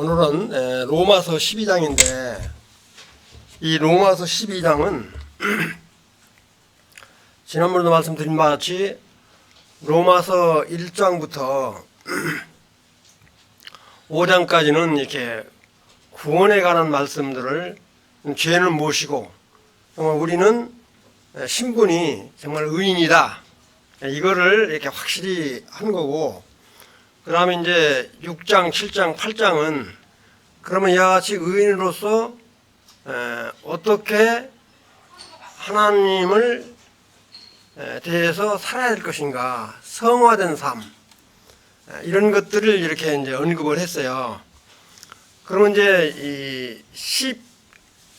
오늘은 로마서 12장인데 이 로마서 12장은 지난번에도 말씀드린 바와 같이 로마서 1장부터 5장까지는 이렇게 구원에 관한 말씀들을 죄는 무엇이고 정말 우리는 신분이 정말 의인이다 이거를 이렇게 확실히 한 거고, 그 다음에 이제 6장, 7장, 8장은 그러면 이와 같이 의인으로서 어떻게 하나님을 대해서 살아야 될 것인가, 성화된 삶, 이런 것들을 이렇게 이제 언급을 했어요. 그러면 이제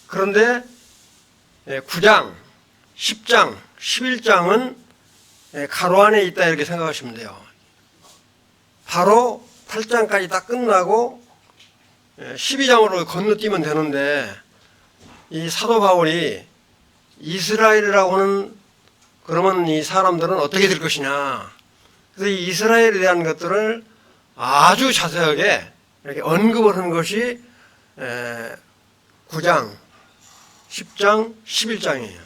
그런데 9장, 10장, 11장은 가로 안에 있다 이렇게 생각하시면 돼요. 바로 8장까지 다 끝나고 12장으로 건너뛰면 되는데, 이 사도 바울이 이스라엘이라고 하는 그러면 이 사람들은 어떻게 될 것이냐, 그래서 이 이스라엘에 대한 것들을 아주 자세하게 이렇게 언급을 한 것이 9장, 10장, 11장이에요.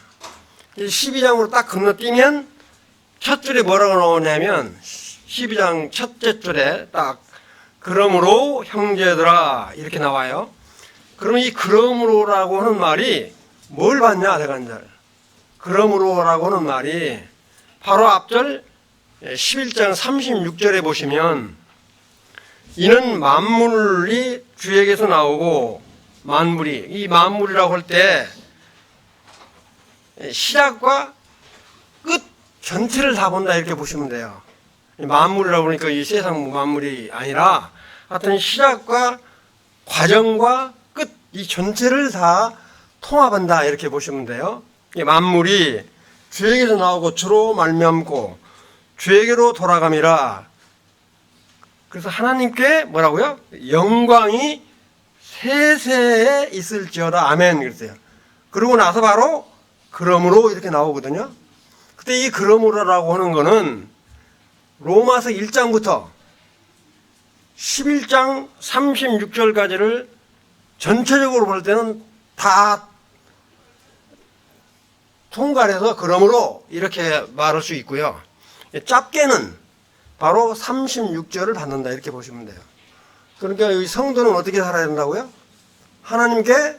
12장으로 딱 건너뛰면 첫 줄에 뭐라고 나오냐면 12장 첫째 줄에 딱 그러므로 형제들아 이렇게 나와요. 그러면 이 그러므로라고 하는 말이 뭘 받냐, 대간절. 그러므로라고 하는 말이 바로 앞절 11장 36절에 보시면 이는 만물이 주에게서 나오고 만물이, 이 만물이라고 할 때 시작과 끝 전체를 다 본다 이렇게 보시면 돼요. 만물이라고 그러니까 이 세상 만물이 아니라 하여튼 시작과 과정과 끝 이 전체를 다 통합한다 이렇게 보시면 돼요. 이 만물이 주에게서 나오고 주로 말미암고 주에게로 돌아감이라. 그래서 하나님께 뭐라고요? 영광이 세세에 있을지어다. 아멘. 그랬어요. 그러고 나서 바로 그러므로 이렇게 나오거든요. 그때 이 그러므로라고 하는 거는 로마서 1장부터 11장 36절까지를 전체적으로 볼 때는 다 통괄해서 그러므로 이렇게 말할 수 있고요. 짧게는 바로 36절을 받는다 이렇게 보시면 돼요. 그러니까 이 성도는 어떻게 살아야 된다고요? 하나님께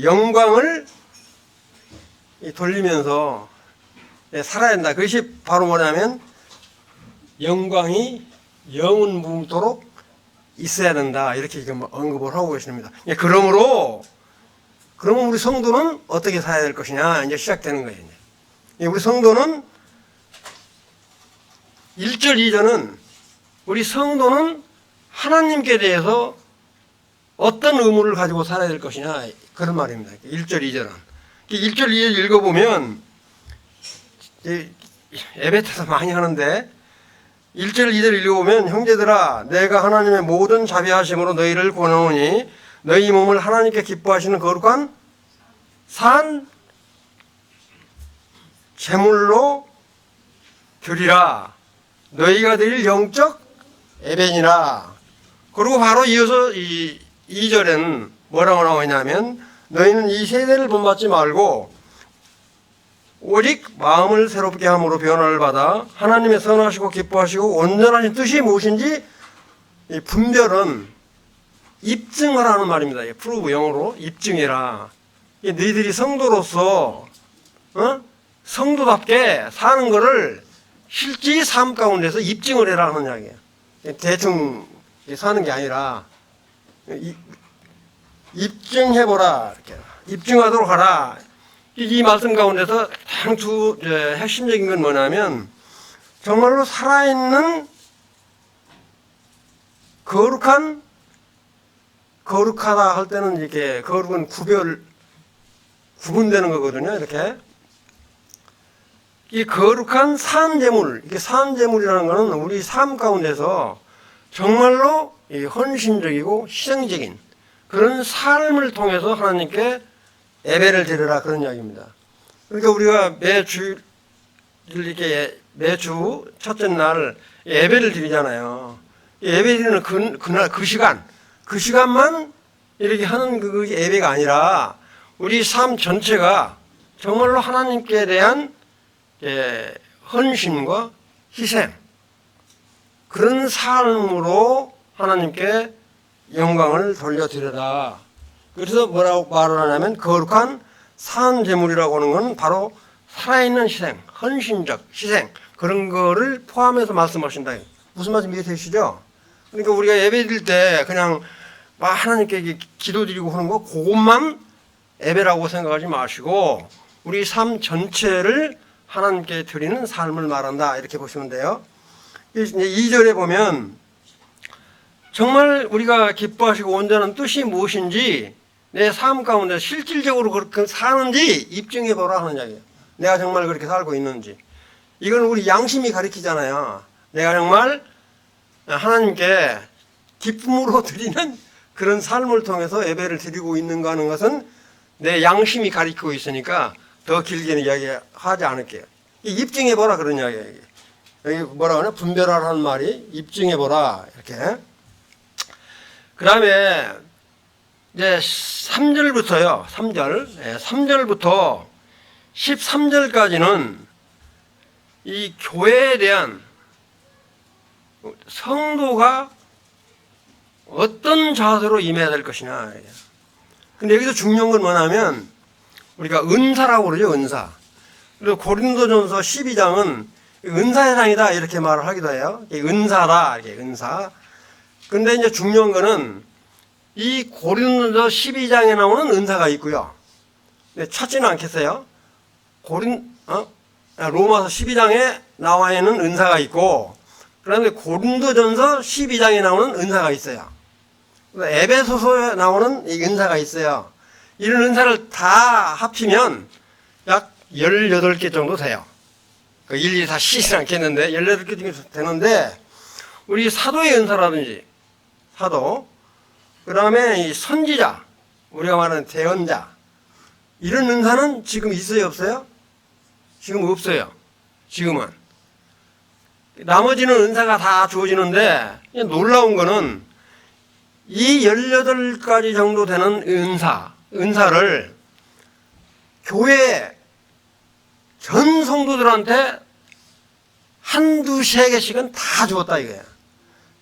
영광을 돌리면서 살아야 된다. 그것이 바로 뭐냐면 영광이 영원 무궁토록 있어야 된다 이렇게 지금 언급을 하고 계십니다. 그러면 우리 성도는 어떻게 살아야 될 것이냐 이제 시작되는 거예요. 이제. 우리 성도는 1절 2절은 우리 성도는 하나님께 대해서 어떤 의무를 가지고 살아야 될 것이냐 그런 말입니다. 1절 2절은 1절 2절 읽어보면 예배 때도 많이 하는데 1절 2절 읽어보면 형제들아 내가 하나님의 모든 자비하심으로 너희를 권하노니 너희 몸을 하나님께 기뻐하시는 거룩한 산 제물로 드리라. 너희가 드릴 영적 예배니라. 그리고 바로 이어서 이 2절에는 뭐라고 나오냐면 너희는 이 세대를 본받지 말고 오직 마음을 새롭게 함으로 변화를 받아 하나님의 선하시고 기뻐하시고 온전하신 뜻이 무엇인지 이 분별은 입증하라는 말입니다. 프루브 영어로 입증해라. 너희들이 성도로서 성도답게 사는 것을 실제 삶 가운데서 입증을 해라 하는 이야기예요. 대충 사는 게 아니라 입증해보라. 이렇게 입증하도록 하라. 이 말씀 가운데서 가장 핵심적인 건 뭐냐면 정말로 살아있는 거룩하다 할 때는 이렇게 거룩은 구분되는 거거든요. 이렇게 이 거룩한 산제물, 이게 산제물이라는 것은 우리 삶 가운데서 정말로 헌신적이고 희생적인 그런 삶을 통해서 하나님께 예배를 드리라 그런 이야기입니다. 그러니까 우리가 매주 첫째 날 예배를 드리잖아요. 예배 드리는 그 시간 그 시간만 이렇게 하는 그 예배가 아니라 우리 삶 전체가 정말로 하나님께 대한 헌신과 희생, 그런 삶으로 하나님께 영광을 돌려드려라. 그래서 뭐라고 말을 하냐면 거룩한 산제물이라고 하는 건 바로 살아있는 희생, 헌신적 희생, 그런 거를 포함해서 말씀하신다. 무슨 말씀 이해되시죠? 그러니까 우리가 예배 드릴 때 그냥 막 하나님께 기도드리고 하는 거, 그것만 예배라고 생각하지 마시고 우리 삶 전체를 하나님께 드리는 삶을 말한다, 이렇게 보시면 돼요. 2절에 보면 정말 우리가 기뻐하시고 온전한 뜻이 무엇인지 내 삶 가운데 실질적으로 그렇게 사는지 입증해 보라 하는 이야기예요. 내가 정말 그렇게 살고 있는지. 이건 우리 양심이 가리키잖아요. 내가 정말 하나님께 기쁨으로 드리는 그런 삶을 통해서 예배를 드리고 있는가 하는 것은 내 양심이 가리키고 있으니까 더 길게는 이야기하지 않을게요. 입증해 보라 그런 이야기예요. 여기 뭐라고 하냐? 분별하라는 말이 입증해 보라, 이렇게. 그 다음에 이제 3절부터요. 3절부터 13절까지는 이 교회에 대한 성도가 어떤 자세로 임해야 될 것이냐. 근데 여기서 중요한 건 뭐냐면 우리가 은사라고 그러죠. 은사. 그리고 고린도전서 12장은 은사의 장이다, 이렇게 말을 하기도 해요. 은사다, 이렇게 은사. 근데 이제 중요한 거는 이 고린도전서 12장에 나오는 은사가 있고요. 근데 찾지는 않겠어요? 로마서 12장에 나와 있는 은사가 있고, 그런데 고린도전서 12장에 나오는 은사가 있어요. 에베소서에 나오는 이 은사가 있어요. 이런 은사를 다 합치면 약 18개 정도 돼요. 1, 2, 4 쉬지 않겠는데 18개 정도 되는데, 우리 사도의 은사라든지 사도, 그 다음에 이 선지자, 우리가 말하는 대언자, 이런 은사는 지금 있어요, 없어요? 지금 없어요. 지금은. 나머지는 은사가 다 주어지는데, 놀라운 거는 이 18가지 정도 되는 은사를 교회 전 성도들한테 한두 세 개씩은 다 주었다, 이거야.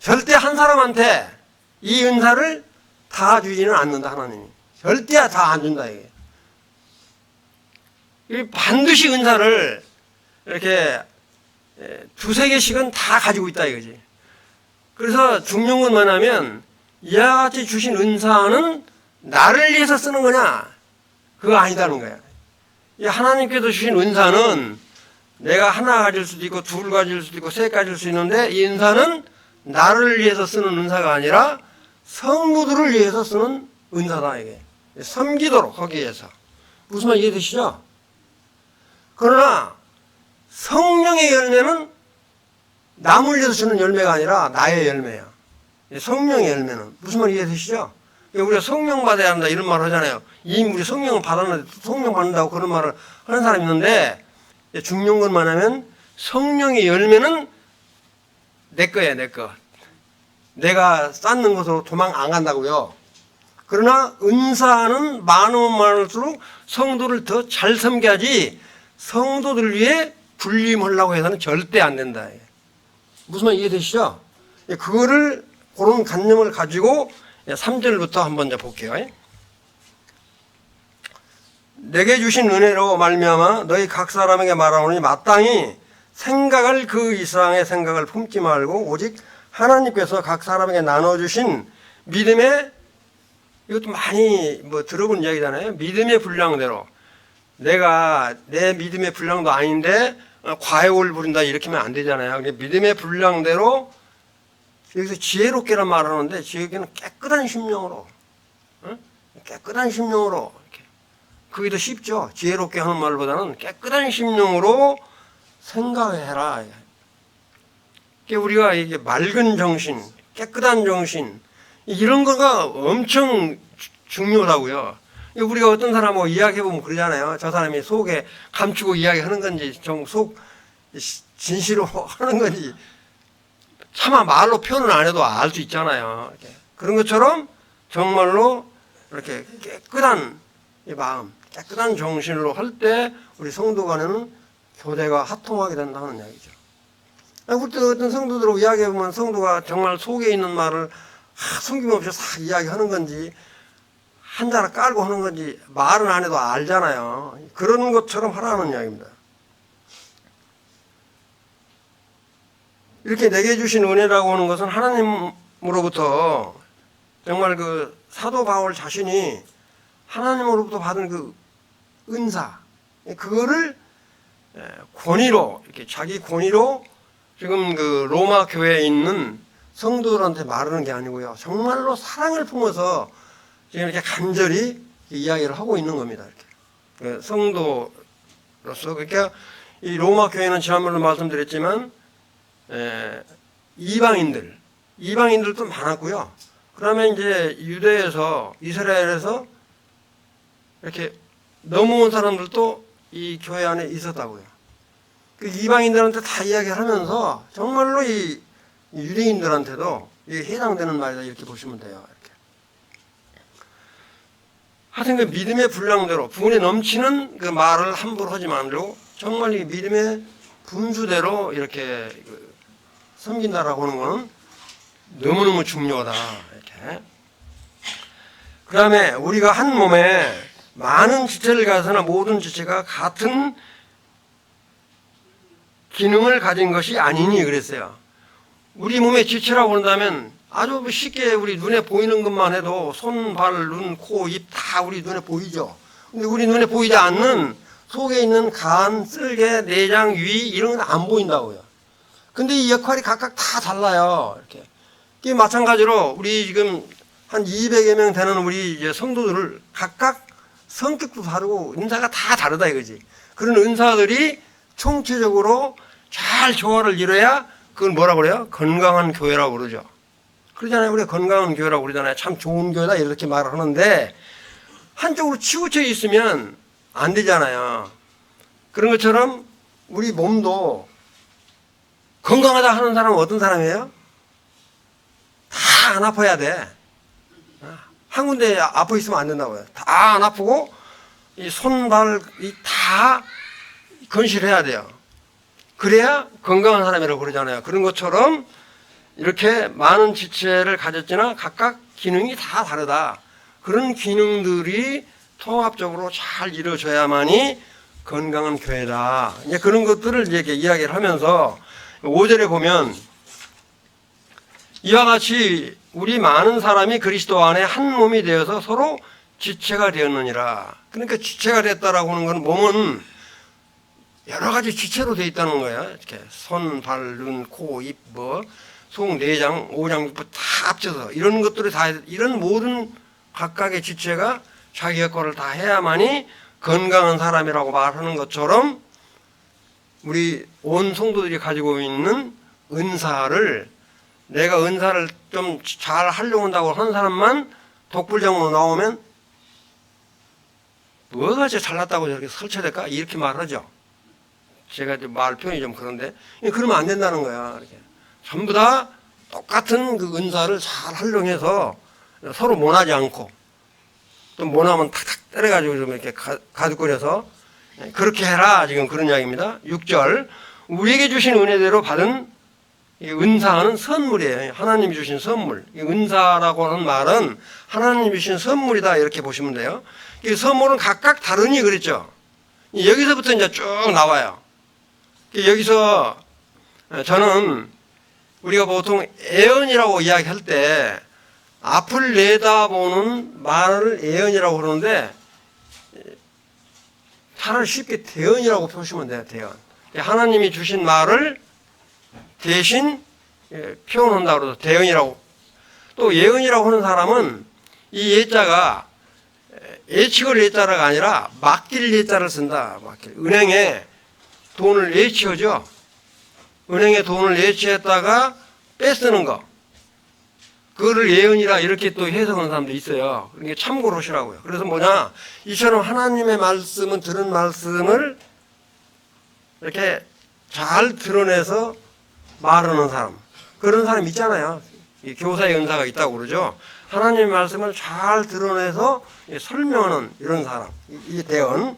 절대 한 사람한테 이 은사를 다 주지는 않는다, 하나님이. 절대 다 안 준다, 이게. 반드시 은사를 이렇게 두세 개씩은 다 가지고 있다, 이거지. 그래서 중요한 건 뭐냐면, 이와 같이 주신 은사는 나를 위해서 쓰는 거냐? 그거 아니다는 거야. 이 하나님께서 주신 은사는 내가 하나 가질 수도 있고, 둘 가질 수도 있고, 셋 가질 수 있는데, 이 은사는 나를 위해서 쓰는 은사가 아니라 성도들을 위해서 쓰는 은사다, 이게. 섬기도록 하기 위해서. 무슨 말 이해되시죠? 그러나 성령의 열매는 남을 위해서 주는 열매가 아니라 나의 열매야. 성령의 열매는. 무슨 말 이해되시죠? 우리가 성령 받아야 한다, 이런 말 하잖아요. 이미 우리 성령을 받았는데 성령 받는다고 그런 말을 하는 사람이 있는데, 중요한 건 뭐냐면 성령의 열매는 내 거예요, 내 거. 내가 쌓는 것으로 도망 안 간다고요. 그러나 은사는 많으면 많을수록 성도를 더 잘 섬겨야지, 성도들 위해 군림하려고 해서는 절대 안 된다. 무슨 말 이해되시죠? 그거를, 그런 관념을 가지고 3절부터 한번 이제 볼게요. 내게 주신 은혜로 말미암아 너희 각 사람에게 말하노니 마땅히 생각을 그 이상의 생각을 품지 말고 오직 하나님께서 각 사람에게 나눠주신 믿음의, 이것도 많이 들어본 이야기잖아요. 믿음의 분량대로. 내가 내 믿음의 분량도 아닌데 과욕을 부린다, 이렇게 하면 안 되잖아요. 믿음의 분량대로, 여기서 지혜롭게란 말을 하는데, 지혜롭게는 깨끗한 심령으로, 깨끗한 심령으로, 이렇게. 그게 더 쉽죠. 지혜롭게 하는 말보다는 깨끗한 심령으로 생각해라. 우리가 이게 맑은 정신, 깨끗한 정신, 이런 거가 엄청 중요하다고요. 우리가 어떤 사람하고 이야기해보면 그러잖아요. 저 사람이 속에 감추고 이야기하는 건지, 좀 속 진실로 하는 건지, 차마 말로 표현을 안 해도 알 수 있잖아요. 이렇게. 그런 것처럼 정말로 이렇게 깨끗한 이 마음, 깨끗한 정신으로 할 때 우리 성도 간에는 교대가 하통하게 된다는 이야기죠. 우리 때 어떤 성도들하고 이야기해보면 성도가 정말 속에 있는 말을 숨김없이 싹 이야기하는 건지 한자를 깔고 하는 건지 말은 안 해도 알잖아요. 그런 것처럼 하라는 이야기입니다. 이렇게 내게 주신 은혜라고 하는 것은 하나님으로부터 정말 그 사도 바울 자신이 하나님으로부터 받은 그 은사, 그거를 권위로, 이렇게 자기 권위로 지금 그 로마 교회에 있는 성도들한테 말하는 게 아니고요. 정말로 사랑을 품어서 지금 이렇게 간절히 이야기를 하고 있는 겁니다. 이렇게. 성도로서. 그러니까 이 로마 교회는 지난번에 말씀드렸지만, 이방인들도 많았고요. 그러면 이제 유대에서, 이스라엘에서 이렇게 넘어온 사람들도 이 교회 안에 있었다고요. 그 이방인들한테 다 이야기를 하면서 정말로 이 유대인들한테도 해당되는 말이다 이렇게 보시면 돼요. 이렇게. 하여튼 그 믿음의 분량대로 분에 넘치는 그 말을 함부로 하지 말고 정말 이 믿음의 분수대로 이렇게 섬긴다라고 하는 것은 너무너무 중요하다. 이렇게. 그 다음에 우리가 한 몸에 많은 지체를 가서나 모든 지체가 같은 기능을 가진 것이 아니니 그랬어요. 우리 몸의 지체라고 한다면 아주 쉽게 우리 눈에 보이는 것만 해도 손, 발, 눈, 코, 입 다 우리 눈에 보이죠. 근데 우리 눈에 보이지 않는 속에 있는 간, 쓸개, 내장, 위 이런 건 안 보인다고요. 근데 이 역할이 각각 다 달라요. 이렇게. 이게 마찬가지로 우리 지금 한 200여 명 되는 우리 이제 성도들을 각각 성격도 다르고 은사가 다 다르다 이거지. 그런 은사들이 총체적으로 잘 조화를 이뤄야 그걸 뭐라고 그래요? 건강한 교회라고 그러죠. 그러잖아요. 우리가 건강한 교회라고 그러잖아요. 참 좋은 교회다 이렇게 말을 하는데 한쪽으로 치우쳐 있으면 안 되잖아요. 그런 것처럼 우리 몸도 건강하다 하는 사람은 어떤 사람이에요? 다 안 아파야 돼. 한 군데 아파 있으면 안 된다고요. 다 안 아프고 이 손발 다 건실해야 돼요. 그래야 건강한 사람이라고 그러잖아요. 그런 것처럼 이렇게 많은 지체를 가졌지나 각각 기능이 다 다르다. 그런 기능들이 통합적으로 잘 이루어져야만이 건강한 교회다. 이제 그런 것들을 이제 이야기를 하면서 5절에 보면 이와 같이 우리 많은 사람이 그리스도 안에 한 몸이 되어서 서로 지체가 되었느니라. 그러니까 지체가 됐다라고 하는 건 몸은 여러 가지 지체로 되어 있다는 거예요. 이렇게 손, 발, 눈, 코, 입, 속, 내장, 오장, 다 합쳐서 이런 것들이 다 이런 모든 각각의 지체가 자기 역할을 다 해야만이 건강한 사람이라고 말하는 것처럼 우리 온 성도들이 가지고 있는 은사를 내가 은사를 좀 잘 하려고 한다고 하는 사람만 독불장으로 나오면 뭐가 저 잘났다고 저렇게 설치될까? 이렇게 말하죠. 제가 말 표현이 좀 그런데 그러면 안 된다는 거야. 이렇게. 전부 다 똑같은 그 은사를 잘 활용해서 서로 모나지 않고 또 모나면 탁탁 때려가지고 좀 이렇게 가득거려서 그렇게 해라 지금 그런 이야기입니다. 6절 우리에게 주신 은혜대로 받은 은사는 선물이에요. 하나님이 주신 선물. 은사라고 하는 말은 하나님이 주신 선물이다 이렇게 보시면 돼요. 이 선물은 각각 다르니 그랬죠. 여기서부터 이제 쭉 나와요. 여기서 저는 우리가 보통 애언이라고 이야기할 때 앞을 내다보는 말을 애언이라고 그러는데 차라리 쉽게 대언이라고 표시하면 돼요. 대언. 하나님이 주신 말을 대신 표현한다고 그래서 대언이라고. 또 예언이라고 하는 사람은 이 예자가 예치걸 예자가 아니라 맡길 예자를 쓴다. 맡길. 은행에 돈을 예치하죠. 은행에 돈을 예치했다가 빼쓰는 거. 그거를 예언이라 이렇게 또 해석하는 사람도 있어요. 그러니까 참고로 하시라고요. 그래서 뭐냐. 이처럼 하나님의 말씀은 들은 말씀을 이렇게 잘 드러내서 말하는 사람. 그런 사람 있잖아요. 이 교사의 은사가 있다고 그러죠. 하나님의 말씀을 잘 드러내서 설명하는 이런 사람, 이 대언.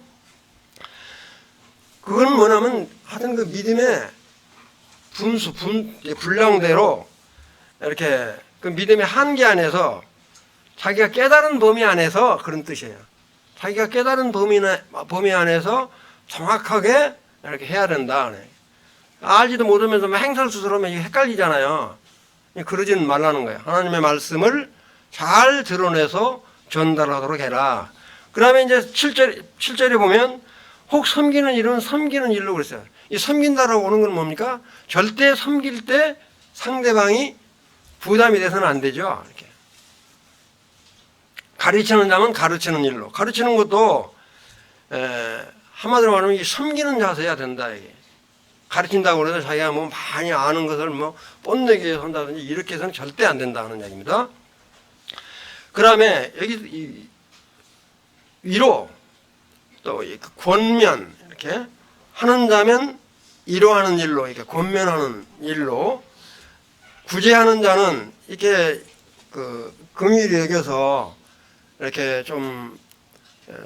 그건 뭐냐면 하여튼 그 믿음의 분량대로 이렇게 그 믿음의 한계 안에서 자기가 깨달은 범위 안에서 그런 뜻이에요. 자기가 깨달은 범위 안에서 정확하게 이렇게 해야 된다. 알지도 못하면서 행설수설하면 이게 헷갈리잖아요. 그러지는 말라는 거예요. 하나님의 말씀을 잘 드러내서 전달하도록 해라. 그 다음에 이제 7절에 보면 혹 섬기는 일은 섬기는 일로 그랬어요. 이 섬긴다라고 하는 건 뭡니까? 절대 섬길 때 상대방이 부담이 돼서는 안 되죠. 이렇게. 가르치는 자면 가르치는 일로. 가르치는 것도 한마디로 말하면 섬기는 자세야 된다. 이게. 가르친다고 해서 자기가 뭐 많이 아는 것을 뭐 뽐내기 위해서 한다든지 이렇게 해서는 절대 안 된다는 얘기입니다. 그 다음에 여기 위로 또 권면 이렇게 하는 자면 위로하는 일로 이렇게 권면하는 일로 구제하는 자는 이렇게 그 긍휼히 여겨서 이렇게 좀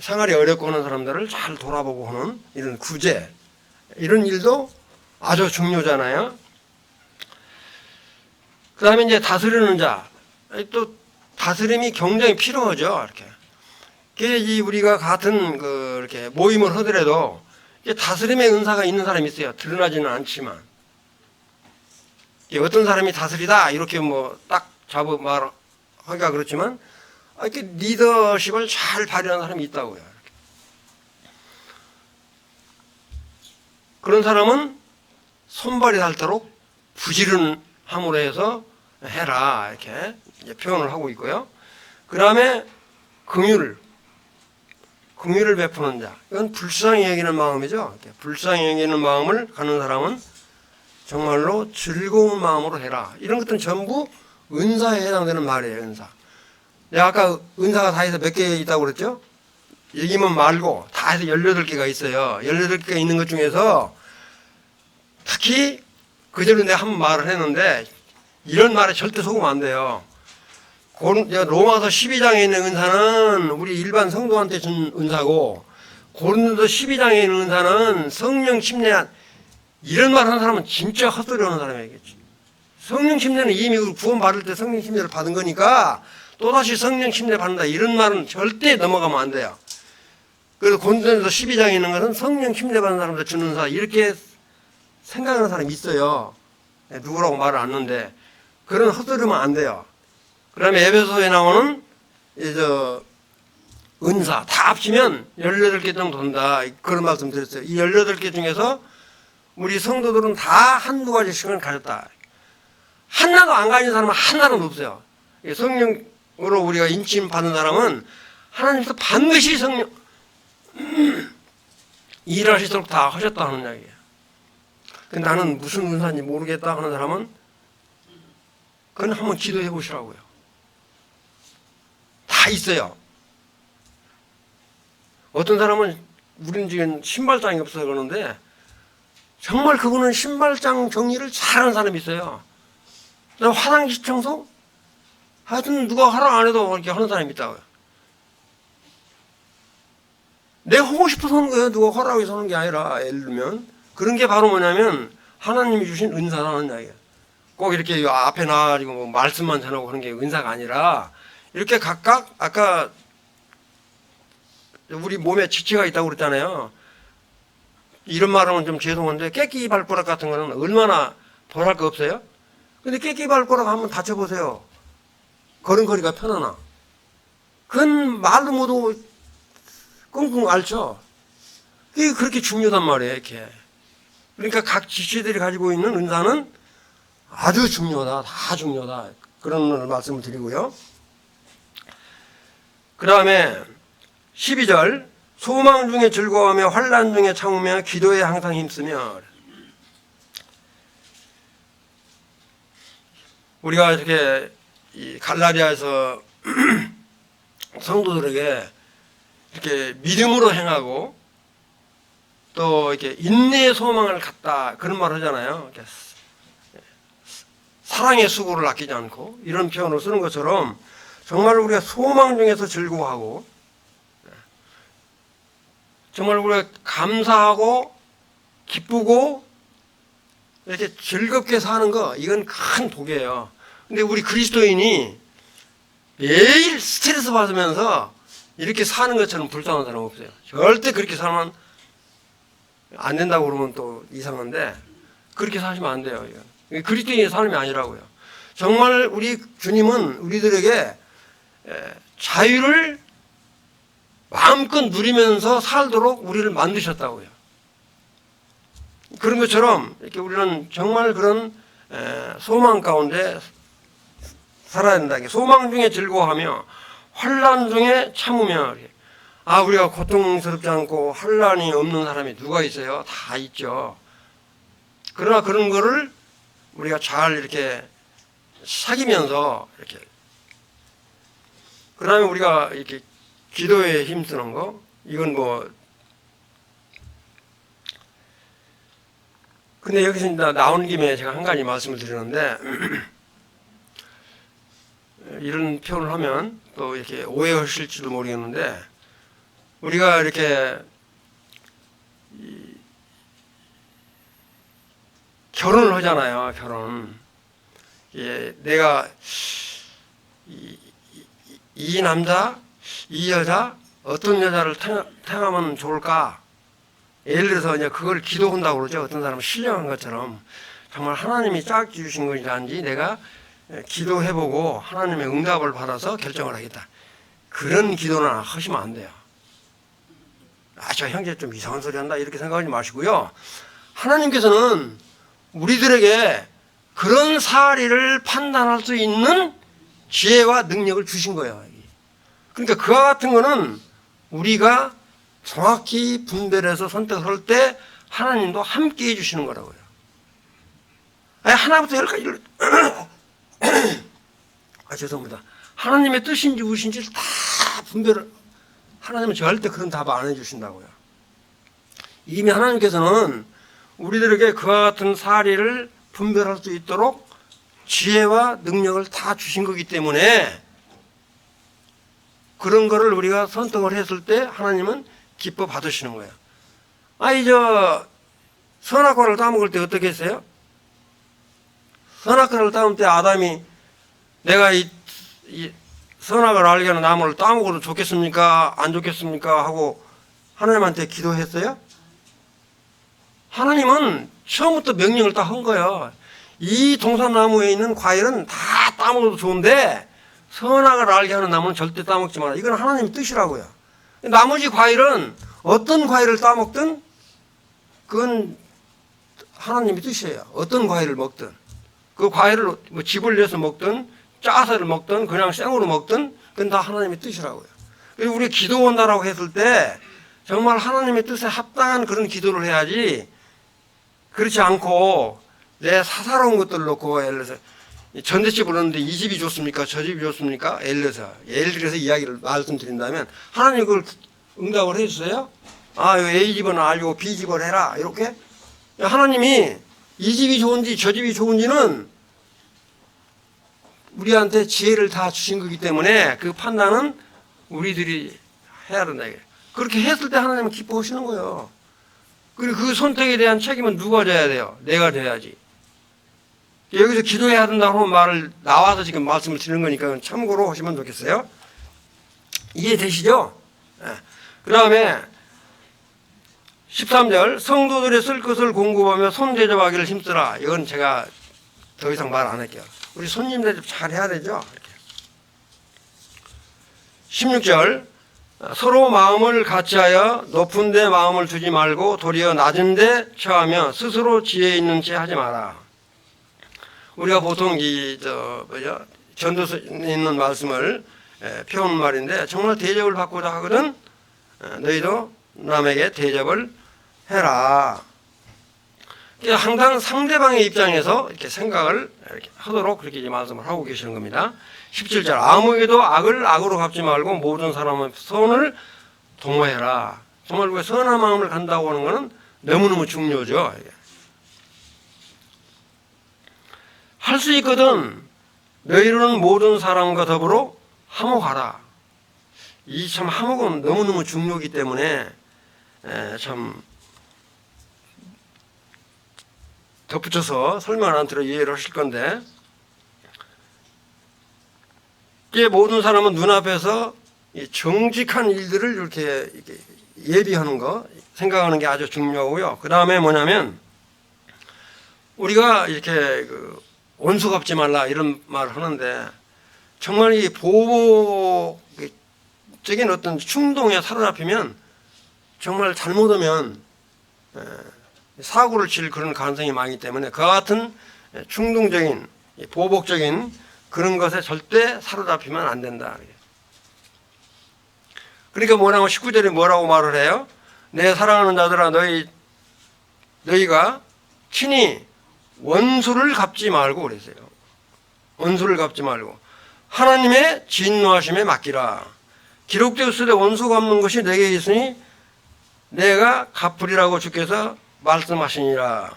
생활이 어렵고 하는 사람들을 잘 돌아보고 하는 이런 구제 이런 일도 아주 중요하잖아요. 그 다음에 이제 다스리는 자, 또 다스림이 굉장히 필요하죠. 이렇게. 우리가 같은 이렇게 모임을 하더라도 다스림의 은사가 있는 사람이 있어요. 드러나지는 않지만. 어떤 사람이 다스리다 이렇게 뭐 딱 잡아 말하기가 그렇지만 이렇게 리더십을 잘 발휘하는 사람이 있다고요. 그런 사람은 손발이 닳도록 부지런함으로 해서 해라 이렇게 표현을 하고 있고요. 그 다음에 긍휼을 베푸는 자, 이건 불쌍히 여기는 마음이죠. 불쌍히 여기는 마음을 가는 사람은 정말로 즐거운 마음으로 해라. 이런 것들은 전부 은사에 해당되는 말이에요. 은사. 내가 아까 은사가 다 해서 몇 개 있다고 그랬죠? 여기만 말고 다 해서 18개가 있어요. 18개가 있는 것 중에서 특히 그전에 내가 한번 말을 했는데 이런 말에 절대 속으면 안 돼요. 로마서 12장에 있는 은사는 우리 일반 성도한테 준 은사고 고린도서 12장에 있는 은사는 성령 침례한 이런 말 하는 사람은 진짜 헛소리 하는 사람이겠지. 성령 침례는 이미 구원 받을 때 성령 침례를 받은 거니까 또다시 성령 침례 받는다 이런 말은 절대 넘어가면 안 돼요. 그래서 고린도서 12장에 있는 것은 성령 침례 받는 사람한테 주는 은사 이렇게 생각하는 사람이 있어요. 누구라고 말을 안 하는데 그런 헛소리면 안 돼요. 그 다음에 에베소에 나오는 은사 다 합치면 18개 정도 된다. 그런 말씀 드렸어요. 이 18개 중에서 우리 성도들은 다 한두 가지씩은 가졌다. 하나도 안 가진 사람은 하나도 없어요. 성령으로 우리가 인침 받는 사람은 하나님께서 반드시 성령 일하시도록 다 하셨다 하는 이야기예요. 나는 무슨 은사인지 모르겠다 하는 사람은 그건 한번 기도해 보시라고요. 다 있어요. 어떤 사람은 우리는 지금 신발장이 없어서 그러는데 정말 그거는 신발장 정리를 잘하는 사람이 있어요. 화장실 청소? 하여튼 누가 허락 안 해도 이렇게 하는 사람이 있다고요. 내가 하고 싶어서 하는 거예요. 누가 허락해서 하는 게 아니라 예를 들면 그런 게 바로 뭐냐면 하나님이 주신 은사라는 이야기예요. 꼭 이렇게 앞에 나와가지고 뭐 말씀만 전하고 그런 게 은사가 아니라 이렇게 각각 아까 우리 몸에 지체가 있다고 그랬잖아요. 이런 말하면 좀 죄송한데 깨끼 발가락 같은 거는 얼마나 덜할 거 없어요? 근데 깨끼 발가락 한번 다쳐보세요. 걸음걸이가 편하나? 그건 말도 못하고 끙끙 앓죠. 그게 그렇게 중요하단 말이에요. 이렇게. 그러니까 각 지체들이 가지고 있는 은사는 아주 중요하다. 다 중요하다. 그런 말씀을 드리고요. 그 다음에 12절 소망 중에 즐거워하며 환난 중에 참으며 기도에 항상 힘쓰며 우리가 이렇게 이 갈라디아에서 성도들에게 이렇게 믿음으로 행하고 또 이렇게 인내의 소망을 갖다 그런 말 하잖아요. 이렇게 사랑의 수고를 아끼지 않고 이런 표현을 쓰는 것처럼 정말 우리가 소망 중에서 즐거워하고 정말 우리가 감사하고 기쁘고 이렇게 즐겁게 사는 거 이건 큰 복이에요. 근데 우리 그리스도인이 매일 스트레스 받으면서 이렇게 사는 것처럼 불쌍한 사람 없어요. 절대 그렇게 살면 안 된다고 그러면 또 이상한데 그렇게 사시면 안 돼요. 그리스도인의 삶이 아니라고요. 정말 우리 주님은 우리들에게 자유를 마음껏 누리면서 살도록 우리를 만드셨다고요. 그런 것처럼 이렇게 우리는 정말 그런 소망 가운데 살아야 된다. 소망 중에 즐거워하며 환난 중에 참으며. 우리가 고통스럽지 않고 환난이 없는 사람이 누가 있어요? 다 있죠. 그러나 그런 거를 우리가 잘 이렇게 사귀면서 이렇게 그다음에 우리가 이렇게 기도에 힘쓰는 거 이건 근데 여기서 나온 김에 제가 한 가지 말씀을 드리는데 이런 표현을 하면 또 이렇게 오해하실지도 모르겠는데 우리가 이렇게 결혼을 하잖아요. 결혼. 내가 이 남자, 이 여자 어떤 여자를 택하면 좋을까? 예를 들어서 이제 그걸 기도한다고 그러죠. 어떤 사람은 신령한 것처럼 정말 하나님이 짝지 주신 것이란지 내가 기도해보고 하나님의 응답을 받아서 결정을 하겠다. 그런 기도는 하시면 안 돼요. 저 형제 좀 이상한 소리 한다 이렇게 생각하지 마시고요. 하나님께서는 우리들에게 그런 사리를 판단할 수 있는 지혜와 능력을 주신 거예요. 그러니까 그와 같은 거는 우리가 정확히 분별해서 선택할 때 하나님도 함께 해주시는 거라고요. 하나부터 열까지 죄송합니다. 하나님의 뜻인지 무엇인지 다 분별을 하나님은 절대 그런 답 안 해주신다고요. 이미 하나님께서는 우리들에게 그와 같은 사리를 분별할 수 있도록 지혜와 능력을 다 주신 거기 때문에 그런 거를 우리가 선택을 했을 때 하나님은 기뻐 받으시는 거예요. 선악과를 따먹을 때 어떻게 했어요? 선악과를 따먹을 때 아담이 내가 이 선악을 알게 하는 나무를 따먹어도 좋겠습니까? 안 좋겠습니까? 하고 하나님한테 기도했어요? 하나님은 처음부터 명령을 딱 한 거예요. 이 동산나무에 있는 과일은 다 따먹어도 좋은데 선악을 알게 하는 나무는 절대 따먹지 마라. 이건 하나님의 뜻이라고요. 나머지 과일은 어떤 과일을 따먹든 그건 하나님의 뜻이에요. 어떤 과일을 먹든 그 과일을 즙을 내서 먹든 짜서를 먹든 그냥 생으로 먹든 그건 다 하나님의 뜻이라고요. 그래서 우리 기도한다라고 했을 때 정말 하나님의 뜻에 합당한 그런 기도를 해야지 그렇지 않고 내 사사로운 것들을 놓고 예를 들어서 전셋집을 얻는데 이 집이 좋습니까? 저 집이 좋습니까? 예를 들어서 이야기를 말씀드린다면 하나님 그걸 응답을 해주세요? A 집은 알고 B 집을 해라 이렇게? 하나님이 이 집이 좋은지 저 집이 좋은지는 우리한테 지혜를 다 주신 거기 때문에 그 판단은 우리들이 해야 된다. 그렇게 했을 때 하나님은 기뻐하시는 거예요. 그리고 그 선택에 대한 책임은 누가 져야 돼요? 내가 져야지. 여기서 기도해야 된다고 하는 말을 나와서 지금 말씀을 드리는 거니까 참고로 하시면 좋겠어요. 이해되시죠? 그 다음에 13절 성도들의 쓸 것을 공급하며 손대접하기를 힘쓰라. 이건 제가 더 이상 말 안 할게요. 우리 손님 대접 잘 해야 되죠? 이렇게. 16절 서로 마음을 같이하여 높은 데 마음을 두지 말고 도리어 낮은 데 처하며 스스로 지혜 있는 채 하지 마라. 우리가 보통 전도서에 있는 말씀을 표현 말인데 정말 대접을 받고자 하거든 너희도 남에게 대접을 해라. 항상 상대방의 입장에서 이렇게 생각을 이렇게 하도록 그렇게 이제 말씀을 하고 계시는 겁니다. 17절 아무에게도 악을 악으로 갚지 말고 모든 사람의 선을 도모해라. 정말 왜 선한 마음을 간다고 하는 것은 너무너무 중요하죠. 할 수 있거든 너희로는 모든 사람과 더불어 화목하라. 이 참 화목은 너무너무 중요하기 때문에 참 덧붙여서 설명 안 들어 이해를 하실 건데, 이게 모든 사람은 눈앞에서 정직한 일들을 이렇게 예비하는 거, 생각하는 게 아주 중요하고요. 그 다음에 뭐냐면, 우리가 이렇게 원수 갚지 말라 이런 말을 하는데, 정말 이 보복적인 어떤 충동에 사로잡히면 정말 잘못하면 사고를 칠 그런 가능성이 많기 때문에, 그와 같은 충동적인 보복적인 그런 것에 절대 사로잡히면 안 된다. 그러니까 뭐라고 19절에 뭐라고 말을 해요? 내 사랑하는 자들아 너희가 친히 원수를 갚지 말고 그랬어요. 원수를 갚지 말고 하나님의 진노하심에 맡기라. 기록되었으되 원수 갚는 것이 내게 있으니 내가 갚으리라고 주께서 말씀하시니라.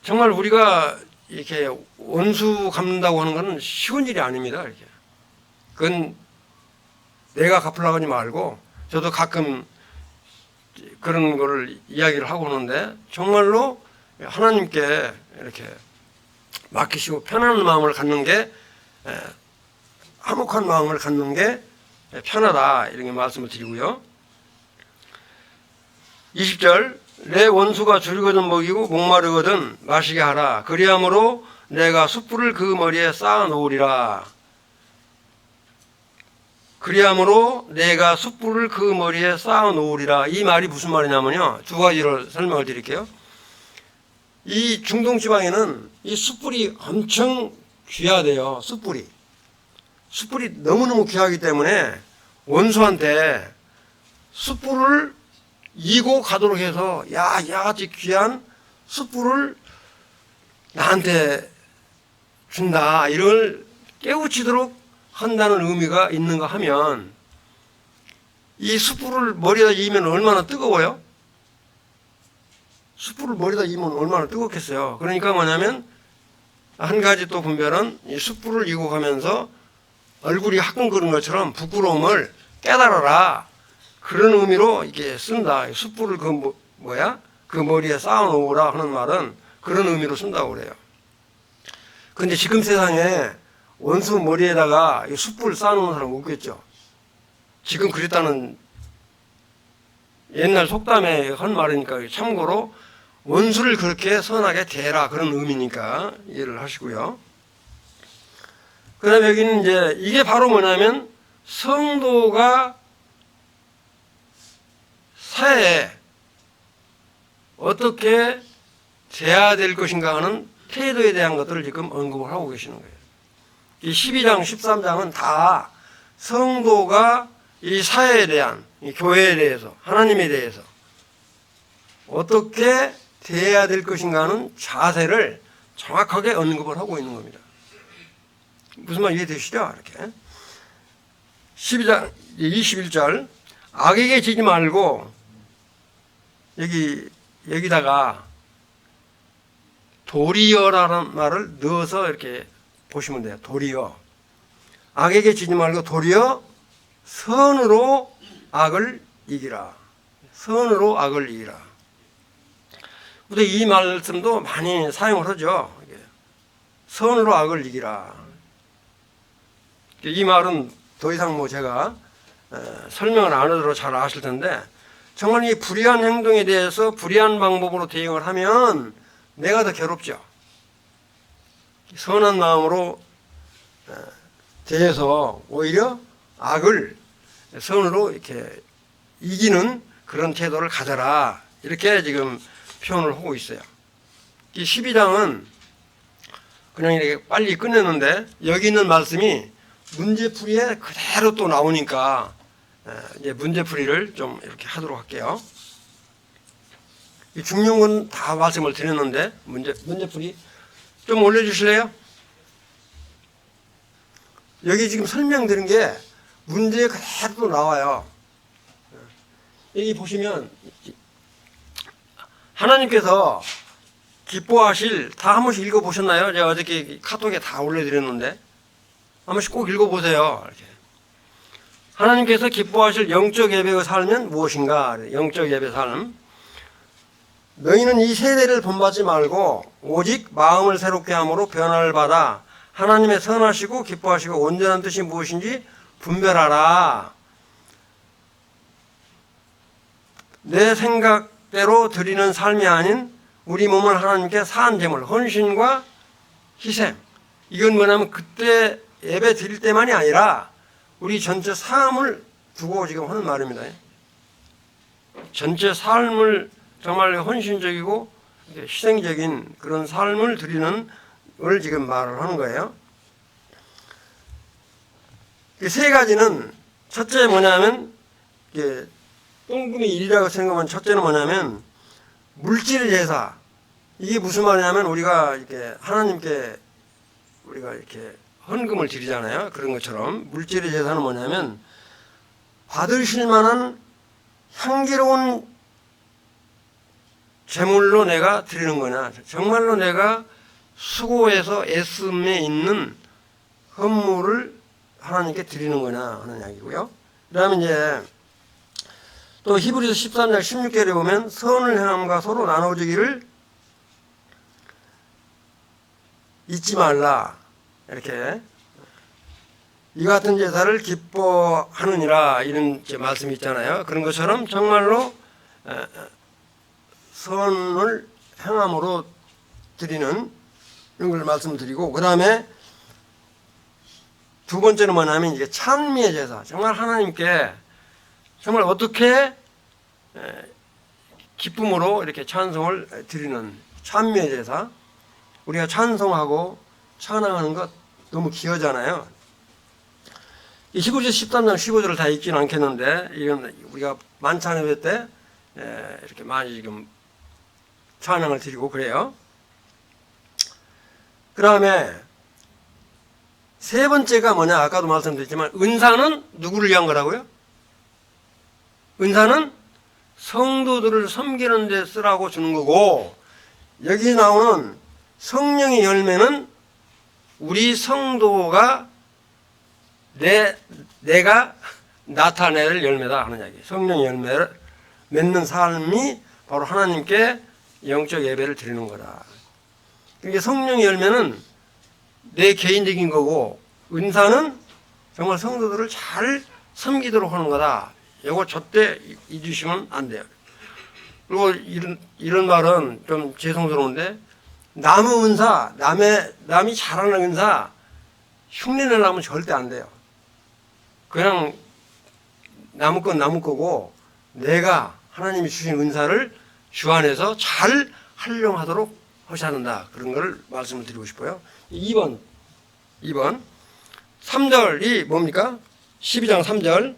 정말 우리가 이렇게 원수 갚는다고 하는 것은 쉬운 일이 아닙니다. 이렇게. 그건 내가 갚으려고 하지 말고, 저도 가끔 그런 거를 이야기를 하고 오는데, 정말로 하나님께 이렇게 맡기시고 편안한 마음을 갖는 게, 화목한 마음을 갖는 게 편하다, 이렇게 말씀을 드리고요. 20절, 내 원수가 줄이거든 먹이고 목마르거든 마시게 하라. 그리함으로 내가 숯불을 그 머리에 쌓아 놓으리라. 그리함으로 내가 숯불을 그 머리에 쌓아 놓으리라. 이 말이 무슨 말이냐면요, 두 가지를 설명을 드릴게요. 이 중동 지방에는 이 숯불이 엄청 귀하대요. 숯불이 너무너무 귀하기 때문에 원수한테 숯불을 이고 가도록 해서, 야, 야같이 귀한 숯불을 나한테 준다, 이걸 깨우치도록 한다는 의미가 있는가 하면, 이 숯불을 머리에다 이면 얼마나 뜨거워요? 숯불을 머리에다 이면 얼마나 뜨겁겠어요. 그러니까 뭐냐면, 한 가지 또 분별은 이 숯불을 이고 가면서 얼굴이 화끈거리는 것처럼 부끄러움을 깨달아라, 그런 의미로 이게 쓴다. 숯불을 그 머리에 쌓아놓으라 하는 말은 그런 의미로 쓴다고 그래요. 근데 지금 세상에 원수 머리에다가 숯불 쌓아놓는 사람 없겠죠. 지금 그랬다는 옛날 속담에 한 말이니까, 참고로 원수를 그렇게 선하게 대해라, 그런 의미니까 이해를 하시고요. 그 다음에 여기는 이제 이게 바로 뭐냐면, 성도가 사회에 어떻게 돼야 될 것인가 하는 태도에 대한 것들을 지금 언급을 하고 계시는 거예요. 이 12장, 13장은 다 성도가 이 사회에 대한, 이 교회에 대해서, 하나님에 대해서 어떻게 돼야 될 것인가 하는 자세를 정확하게 언급을 하고 있는 겁니다. 무슨 말 이해되시죠? 이렇게. 12장, 21절. 악에게 지지 말고, 여기다가 도리어라는 말을 넣어서 이렇게 보시면 돼요. 도리어. 악에게 지지 말고 도리어 선으로 악을 이기라. 선으로 악을 이기라. 근데 이 말씀도 많이 사용을 하죠. 선으로 악을 이기라. 이 말은 더 이상 제가 설명을 안 하도록 잘 아실 텐데, 정말 이 불의한 행동에 대해서 불의한 방법으로 대응을 하면 내가 더 괴롭죠. 선한 마음으로 대해서 오히려 악을 선으로 이렇게 이기는 그런 태도를 가져라, 이렇게 지금 표현을 하고 있어요. 이 12장은 그냥 이렇게 빨리 끝냈는데, 여기 있는 말씀이 문제풀이에 그대로 또 나오니까 이제 문제풀이를 좀 이렇게 하도록 할게요. 이 중요한 건 다 말씀을 드렸는데, 문제풀이 좀 올려주실래요? 여기 지금 설명드린 게 문제 그대로 나와요. 여기 보시면 하나님께서 기뻐하실 다 한 번씩 읽어보셨나요? 제가 어저께 카톡에 다 올려드렸는데 한 번씩 꼭 읽어보세요. 이렇게. 하나님께서 기뻐하실 영적 예배의 삶은 무엇인가? 영적 예배 삶. 너희는 이 세대를 본받지 말고 오직 마음을 새롭게 함으로 변화를 받아 하나님의 선하시고 기뻐하시고 온전한 뜻이 무엇인지 분별하라. 내 생각대로 드리는 삶이 아닌 우리 몸을 하나님께 사한 제물, 헌신과 희생. 이건 뭐냐면 그때 예배 드릴 때만이 아니라 우리 전체 삶을 두고 지금 하는 말입니다. 전체 삶을 정말 헌신적이고 희생적인 그런 삶을 드리는 걸 지금 말을 하는 거예요. 그 세 가지는 첫째 뭐냐면 똥분이 일이라고 생각하면 첫째는 뭐냐면 물질 제사. 이게 무슨 말이냐면 우리가 이렇게 하나님께 우리가 이렇게 헌금을 드리잖아요. 그런 것처럼 물질의 제사는 뭐냐면 받으실 만한 향기로운 제물로 내가 드리는 거냐, 정말로 내가 수고해서 애씀에 있는 헌물을 하나님께 드리는 거냐 하는 이야기고요. 그 다음에 이제 또 히브리서 13장 16절에 보면 선을 행함과 서로 나눠주기를 잊지 말라. 이렇게 이 같은 제사를 기뻐하느니라 이런 말씀이 있잖아요. 그런 것처럼 정말로 선을 행함으로 드리는 이런 걸 말씀드리고, 그 다음에 두 번째는 뭐냐면 이게 찬미의 제사. 정말 하나님께 정말 어떻게 기쁨으로 이렇게 찬송을 드리는 찬미의 제사. 우리가 찬송하고 찬양하는 것 너무 귀하잖아요. 이 히브리서 13장 15절을 다 읽지는 않겠는데 이건 우리가 만찬 예배 때 이렇게 많이 지금 찬양을 드리고 그래요. 그 다음에 세 번째가 뭐냐, 아까도 말씀드렸지만 은사는 누구를 위한 거라고요? 은사는 성도들을 섬기는 데 쓰라고 주는 거고, 여기 나오는 성령의 열매는 우리 성도가 내가 나타낼 열매다 하는 이야기. 성령의 열매를 맺는 삶이 바로 하나님께 영적 예배를 드리는 거다. 그러니까 성령의 열매는 내 개인적인 거고, 은사는 정말 성도들을 잘 섬기도록 하는 거다. 이거 절대 잊으시면 안 돼요. 그리고 이런 말은 좀 죄송스러운데, 남의 은사, 남이 잘하는 은사 흉내내려면 절대 안 돼요. 그냥 남의 건 남의 거고, 내가 하나님이 주신 은사를 주 안에서 잘 활용하도록 하셔야 한다. 그런 걸 말씀을 드리고 싶어요. 2번 3절이 뭡니까? 12장 3절.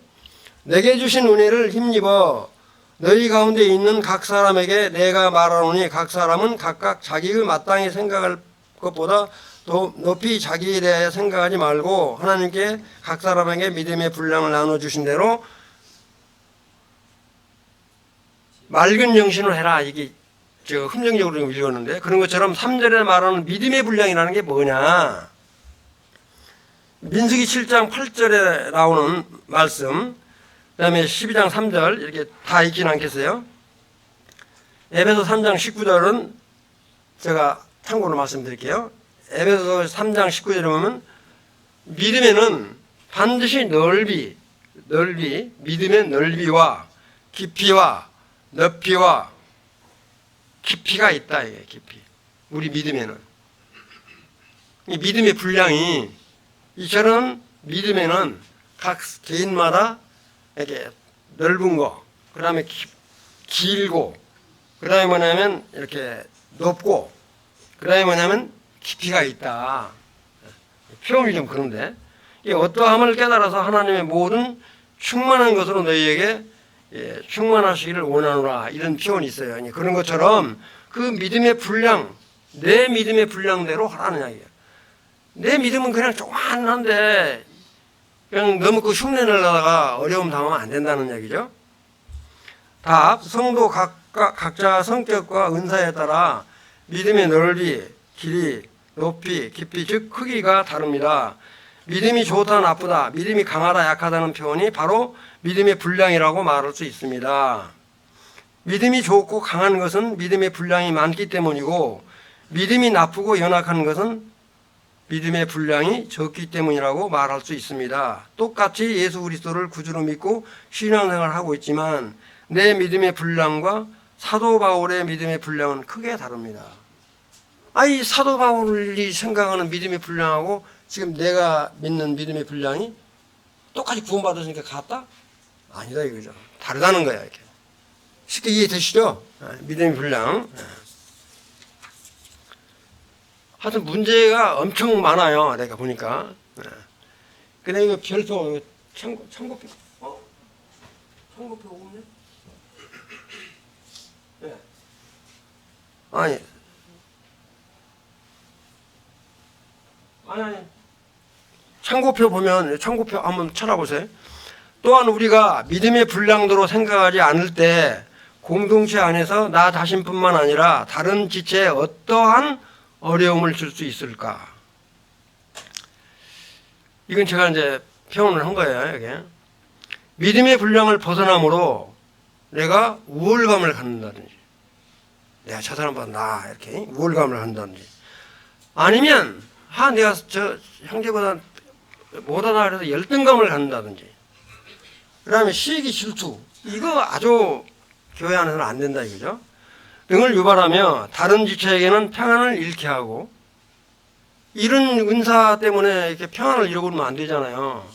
내게 주신 은혜를 힘입어 너희 가운데 있는 각 사람에게 내가 말하노니 각 사람은 각각 자기의 마땅히 생각할 것보다 더 높이 자기에 대하여 생각하지 말고 하나님께 각 사람에게 믿음의 분량을 나눠주신 대로 맑은 정신을 해라. 이게 제가 흠정적으로 읽었는데, 그런 것처럼 3절에 말하는 믿음의 분량이라는 게 뭐냐, 민수기 7장 8절에 나오는 말씀, 그 다음에 12장 3절 이렇게 다 읽지는 않겠어요. 에베소 3장 19절은 제가 참고로 말씀드릴게요. 에베소 3장 19절에 보면 믿음에는 반드시 넓이, 믿음의 넓이와 깊이와 높이와 깊이가 있다. 이게 깊이. 우리 믿음에는. 이 믿음의 분량이, 이처럼 믿음에는 각 개인마다 이렇게 넓은 거, 그 다음에 길고, 그 다음에 뭐냐면 이렇게 높고, 그 다음에 뭐냐면 깊이가 있다. 표현이 좀 그런데, 이 어떠함을 깨달아서 하나님의 모든 충만한 것으로 너희에게 충만하시기를 원하노라, 이런 표현이 있어요. 그런 것처럼 그 믿음의 분량, 내 믿음의 분량대로 하라는 이야기예요. 내 믿음은 그냥 조그만한데 그냥 너무 그 흉내내려다가 어려움 당하면 안 된다는 얘기죠. 답, 성도 각 각자 성격과 은사에 따라 믿음의 넓이, 길이, 높이, 깊이, 즉 크기가 다릅니다. 믿음이 좋다 나쁘다, 믿음이 강하다 약하다는 표현이 바로 믿음의 분량이라고 말할 수 있습니다. 믿음이 좋고 강한 것은 믿음의 분량이 많기 때문이고, 믿음이 나쁘고 연약한 것은 믿음의 분량이 적기 때문이라고 말할 수 있습니다. 똑같이 예수 그리스도를 구주로 믿고 신앙생활을 하고 있지만 내 믿음의 분량과 사도 바울의 믿음의 분량은 크게 다릅니다. 이 사도 바울이 생각하는 믿음의 분량하고 지금 내가 믿는 믿음의 분량이 똑같이 구원받았으니까 같다? 아니다 이거죠. 다르다는 거야. 이렇게. 쉽게 이해되시죠? 믿음의 분량. 하여튼 문제가 엄청 많아요. 내가 보니까. 근데 이거 별표, 참고표, 참고표 없네? 네. 아니. 참고표 보면, 참고표 한번 찾아보세요. 또한 우리가 믿음의 분량도로 생각하지 않을 때 공동체 안에서 나 자신뿐만 아니라 다른 지체에 어떠한 어려움을 줄 수 있을까? 이건 제가 이제 표현을 한 거예요, 이게. 믿음의 분량을 벗어남으로 내가 우월감을 갖는다든지, 내가 저 사람보다 나 이렇게 우월감을 갖는다든지, 아니면 내가 저 형제보다 못하다 그래서 열등감을 갖는다든지, 그다음에 시기 질투, 이거 아주 교회 안에서는 안 된다 이거죠. 등을 유발하며 다른 지체에게는 평안을 잃게 하고, 이런 은사 때문에 이렇게 평안을 잃어버리면 안 되잖아요.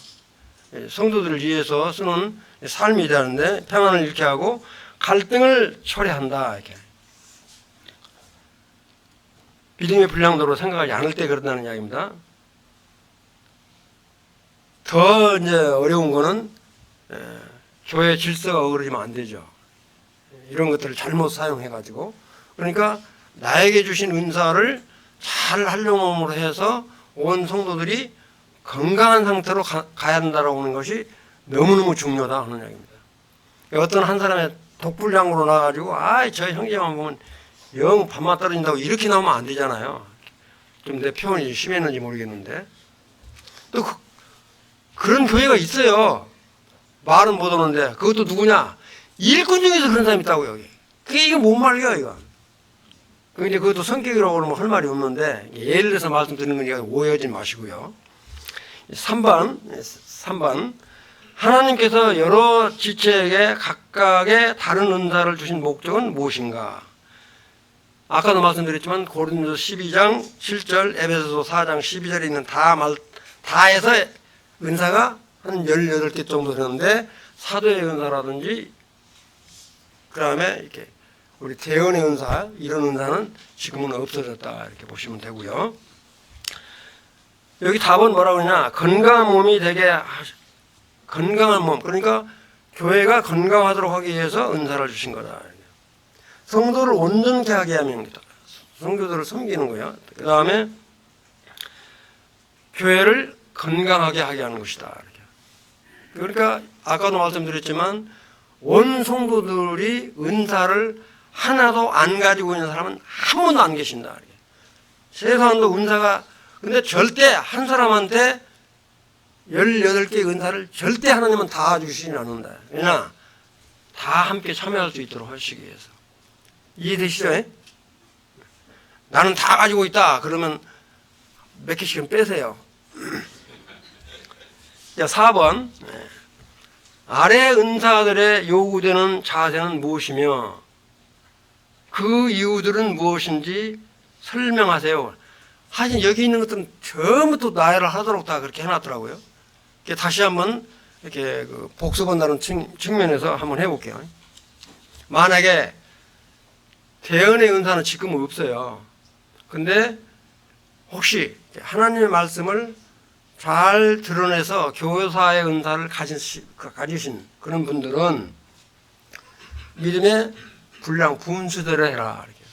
성도들을 위해서 쓰는 삶이 되는데 평안을 잃게 하고 갈등을 초래한다 이렇게. 믿음의 분량도로 생각하지 않을 때 그런다는 이야기입니다. 더 이제 어려운 거는 교회 질서가 어그러지면 안 되죠. 이런 것들을 잘못 사용해가지고, 그러니까 나에게 주신 은사를 잘 활용함으로 해서 온 성도들이 건강한 상태로 가야 한다라고 하는 것이 너무너무 중요하다 하는 이야기입니다. 어떤 한 사람의 독불량으로 나가지고 저 형제만 보면 영 밥맛 떨어진다고 이렇게 나오면 안 되잖아요. 좀 내 표현이 심했는지 모르겠는데, 또 그런 교회가 있어요. 말은 못 오는데 그것도 누구냐? 일꾼 중에서 그런 사람이 있다고 여기. 이게 뭔 말이야 이거. 근데 그것도 성격이라고 그러면 할 말이 없는데 예를 들어서 말씀드리는 거니까 오해하지 마시고요. 3번 하나님께서 여러 지체에게 각각의 다른 은사를 주신 목적은 무엇인가? 아까도 말씀드렸지만 고린도서 12장 7절, 에베소서 4장 12절에 있는 다 해서 은사가 한 18개 정도 되는데, 사도의 은사라든지 그 다음에 이렇게 우리 대언의 은사, 이런 은사는 지금은 없어졌다 이렇게 보시면 되고요. 여기 답은 뭐라고 하냐? 건강한 몸이 되게, 건강한 몸, 그러니까 교회가 건강하도록 하기 위해서 은사를 주신 거다. 성도를 온전케 하게 하면 성도들을 섬기는 거예요. 그 다음에 교회를 건강하게 하게 하는 것이다. 그러니까 아까도 말씀드렸지만 온 성도들이 은사를 하나도 안 가지고 있는 사람은 한 분도 안 계신다. 세상도 은사가, 근데 절대 한 사람한테 18개의 은사를 절대 하나님은 다 주시진 않는다. 왜냐? 다 함께 참여할 수 있도록 하시기 위해서. 이해되시죠? 나는 다 가지고 있다. 그러면 몇 개씩은 빼세요. 자, 4번. 아래 은사들의 요구되는 자세는 무엇이며 그 이유들은 무엇인지 설명하세요. 하여튼 여기 있는 것들은 전부 또 나열을 하도록 다 그렇게 해놨더라고요. 다시 한번 이렇게 복습한다는 측면에서 한번 해볼게요. 만약에 대언의 은사는 지금은 없어요. 근데 혹시 하나님의 말씀을 잘 드러내서 교사의 은사를 가지신 그런 분들은 믿음의 분량, 분수대로 해라. 이렇게.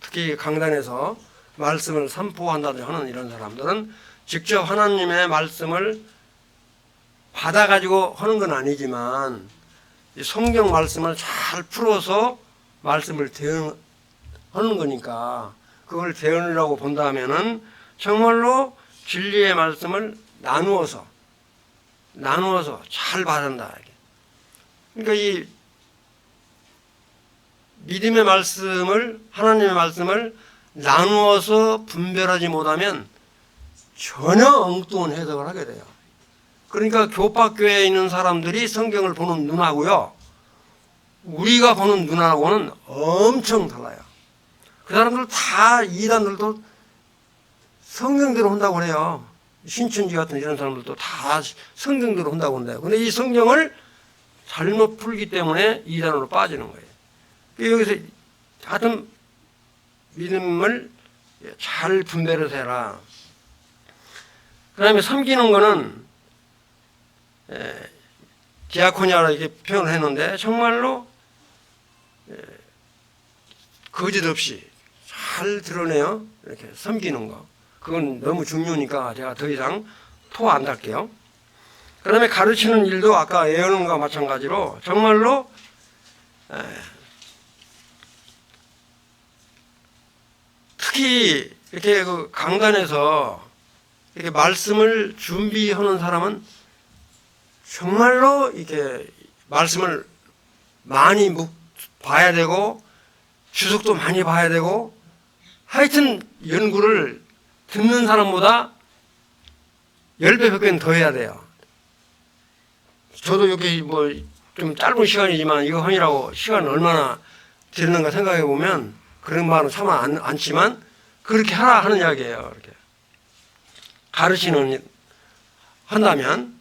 특히 강단에서 말씀을 선포한다든지 하는 이런 사람들은 직접 하나님의 말씀을 받아가지고 하는 건 아니지만 성경 말씀을 잘 풀어서 말씀을 대언하는 거니까 그걸 대언이라고 본다면은 정말로 진리의 말씀을 나누어서 잘 받는다. 그러니까 이 믿음의 말씀을, 하나님의 말씀을 나누어서 분별하지 못하면 전혀 엉뚱한 해석을 하게 돼요. 그러니까 교파교회에 있는 사람들이 성경을 보는 눈하고요, 우리가 보는 눈하고는 엄청 달라요. 그 사람들 다, 이단들도 성경대로 한다고 해요. 신천지 같은 이런 사람들도 다 성경대로 한다고 한대요. 근데 이 성경을 잘못 풀기 때문에 이단으로 빠지는 거예요. 여기서 하여튼 믿음을 잘 분별해서 해라. 그 다음에 섬기는 거는 디아코니아라 이렇게 표현을 했는데 정말로 거짓 없이 잘 드러내요. 이렇게 섬기는 거. 그건 너무 중요하니까 제가 더 이상 토 안 달게요. 그 다음에 가르치는 일도 아까 예언과 마찬가지로 정말로 특히 이렇게 그 강단에서 이렇게 말씀을 준비하는 사람은 정말로 이렇게 말씀을 많이 봐야 되고 주석도 많이 봐야 되고 하여튼 연구를 듣는 사람보다 10배, 100배는 더 해야 돼요. 저도 여기 뭐 좀 짧은 시간이지만 이거 하느라고 시간 얼마나 들는가 생각해 보면 그런 말은 참 않지만 그렇게 하라 하는 이야기예요. 이렇게 가르치는 한다면.